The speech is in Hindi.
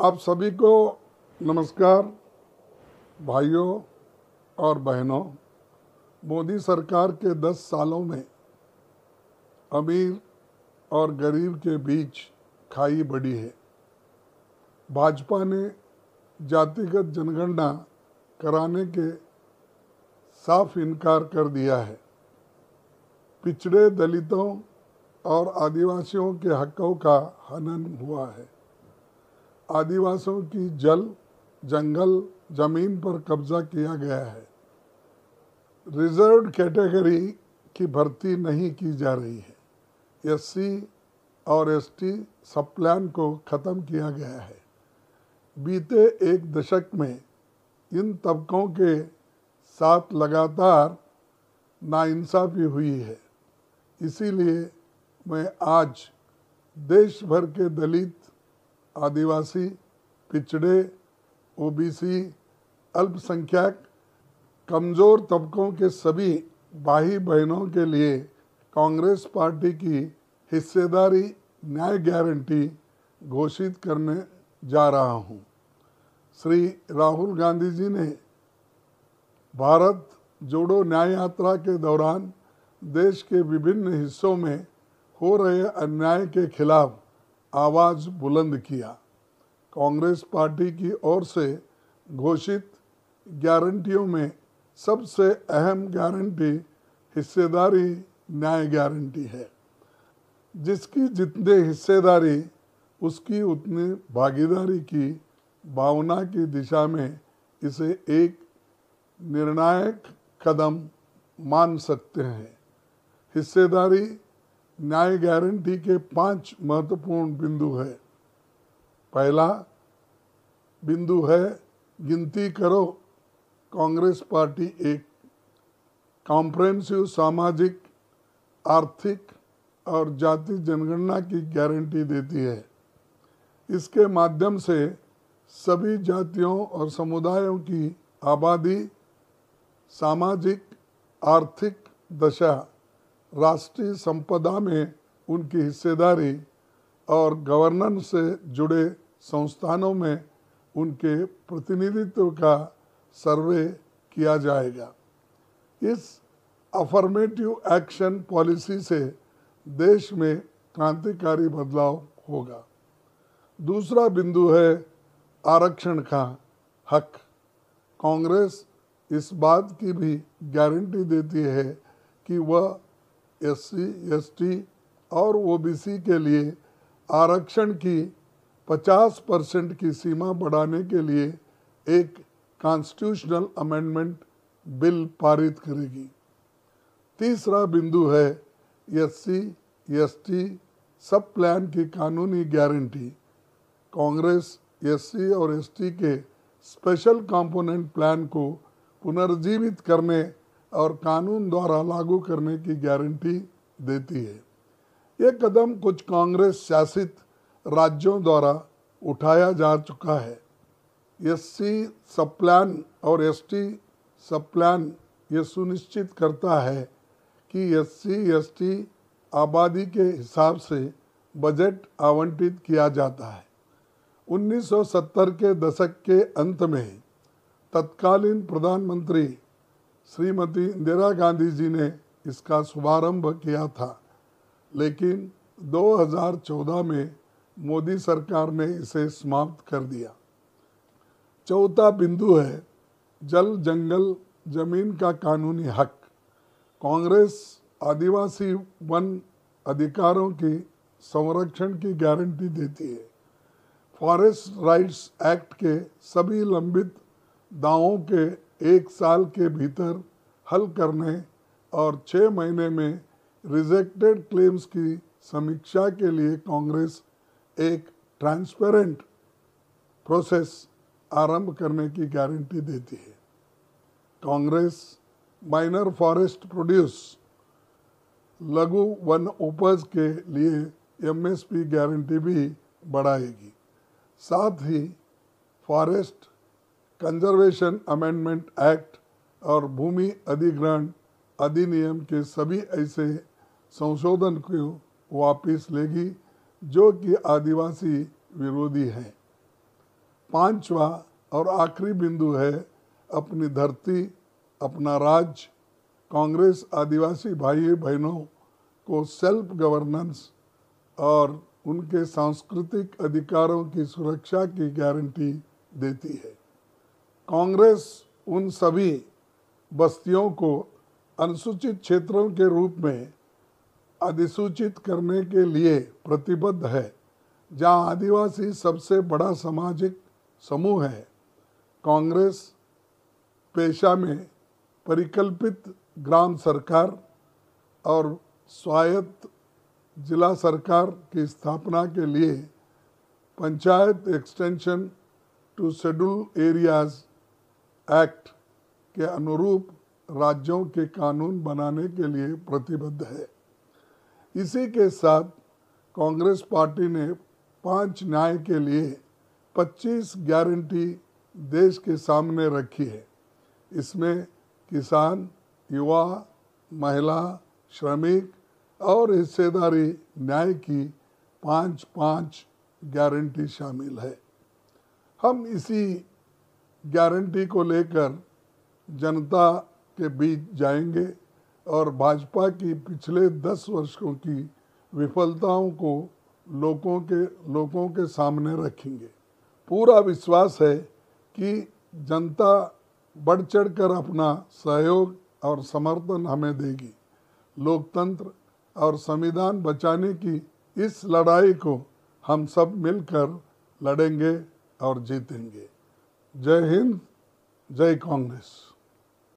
आप सभी को नमस्कार भाइयों और बहनों। मोदी सरकार के 10 सालों में अमीर और गरीब के बीच खाई बढ़ी है। भाजपा ने जातिगत जनगणना कराने के साफ इनकार कर दिया है। पिछड़े दलितों और आदिवासियों के हकों का हनन हुआ है। आदिवासियों की जंगल जमीन पर कब्जा किया गया है। रिजर्व्ड कैटेगरी की भर्ती नहीं की जा रही है। एससी और एसटी सब प्लान को ख़त्म किया गया है। बीते एक दशक में इन तबकों के साथ लगातार नाइंसाफ़ी हुई है। इसीलिए मैं आज देश भर के दलित, आदिवासी, पिछड़े, ओबीसी, अल्पसंख्यक, कमज़ोर तबकों के सभी भाई बहनों के लिए कांग्रेस पार्टी की हिस्सेदारी न्याय गारंटी घोषित करने जा रहा हूं। श्री राहुल गांधी जी ने भारत जोड़ो न्याय यात्रा के दौरान देश के विभिन्न हिस्सों में हो रहे अन्याय के खिलाफ आवाज़ बुलंद किया। कांग्रेस पार्टी की ओर से घोषित गारंटियों में सबसे अहम गारंटी हिस्सेदारी न्याय गारंटी है, जिसकी जितनी हिस्सेदारी उसकी उतनी भागीदारी की भावना की दिशा में इसे एक निर्णायक कदम मान सकते हैं। हिस्सेदारी न्याय गारंटी के 5 महत्वपूर्ण बिंदु है। पहला बिंदु है गिनती करो। कांग्रेस पार्टी एक कॉम्प्रिहेंसिव सामाजिक, आर्थिक और जाति जनगणना की गारंटी देती है। इसके माध्यम से सभी जातियों और समुदायों की आबादी, सामाजिक आर्थिक दशा, राष्ट्रीय संपदा में उनकी हिस्सेदारी और गवर्नेंस से जुड़े संस्थानों में उनके प्रतिनिधित्व का सर्वे किया जाएगा। इस अफर्मेटिव एक्शन पॉलिसी से देश में क्रांतिकारी बदलाव होगा। दूसरा बिंदु है आरक्षण का हक। कांग्रेस इस बात की भी गारंटी देती है कि वह एससी, एसटी और ओबीसी के लिए आरक्षण की 50% की सीमा बढ़ाने के लिए एक कॉन्स्टिट्यूशनल अमेंडमेंट बिल पारित करेगी। तीसरा बिंदु है एससी, एसटी सब प्लान की कानूनी गारंटी। कांग्रेस एससी और एसटी के स्पेशल कंपोनेंट प्लान को पुनर्जीवित करने और कानून द्वारा लागू करने की गारंटी देती है। ये कदम कुछ कांग्रेस शासित राज्यों द्वारा उठाया जा चुका है। एससी सब प्लान और एसटी सब प्लान ये सुनिश्चित करता है कि एससी एसटी आबादी के हिसाब से बजट आवंटित किया जाता है। 1970 के दशक के अंत में तत्कालीन प्रधानमंत्री श्रीमती इंदिरा गांधी जी ने इसका शुभारंभ किया था, लेकिन 2014 में मोदी सरकार ने इसे समाप्त कर दिया। चौथा बिंदु है जल जंगल जमीन का कानूनी हक। कांग्रेस आदिवासी वन अधिकारों की संरक्षण की गारंटी देती है। फॉरेस्ट राइट्स एक्ट के सभी लंबित दावों के 1 साल के भीतर हल करने और 6 महीने में रिजेक्टेड क्लेम्स की समीक्षा के लिए कांग्रेस एक ट्रांसपेरेंट प्रोसेस आरंभ करने की गारंटी देती है। कांग्रेस माइनर फॉरेस्ट प्रोड्यूस लघु वन उपज के लिए एमएसपी गारंटी भी बढ़ाएगी। साथ ही फॉरेस्ट कंजर्वेशन अमेंडमेंट एक्ट और भूमि अधिग्रहण अधिनियम के सभी ऐसे संशोधन को वापस लेगी जो कि आदिवासी विरोधी हैं। पांचवा और आखिरी बिंदु है अपनी धरती, अपना राज्य। कांग्रेस आदिवासी भाई बहनों को सेल्फ गवर्नेंस और उनके सांस्कृतिक अधिकारों की सुरक्षा की गारंटी देती है। कांग्रेस उन सभी बस्तियों को अनुसूचित क्षेत्रों के रूप में अधिसूचित करने के लिए प्रतिबद्ध है जहां आदिवासी सबसे बड़ा सामाजिक समूह है। कांग्रेस पेशा में परिकल्पित ग्राम सरकार और स्वायत्त जिला सरकार की स्थापना के लिए panchayat extension to scheduled areas act के अनुरूप राज्यों के कानून बनाने के लिए प्रतिबद्ध है। इसी के साथ कांग्रेस पार्टी ने 5 न्याय के लिए 25 गारंटी देश के सामने रखी है। इसमें किसान, युवा, महिला, श्रमिक और हिस्सेदारी न्याय की 5-5 गारंटी शामिल है। हम इसी गारंटी को लेकर जनता के बीच जाएंगे और भाजपा की पिछले 10 वर्षों की विफलताओं को लोगों के सामने रखेंगे। पूरा विश्वास है कि जनता बढ़ चढ़कर अपना सहयोग और समर्थन हमें देगी। लोकतंत्र और संविधान बचाने की इस लड़ाई को हम सब मिलकर लड़ेंगे और जीतेंगे। जय हिंद, जय कांग्रेस।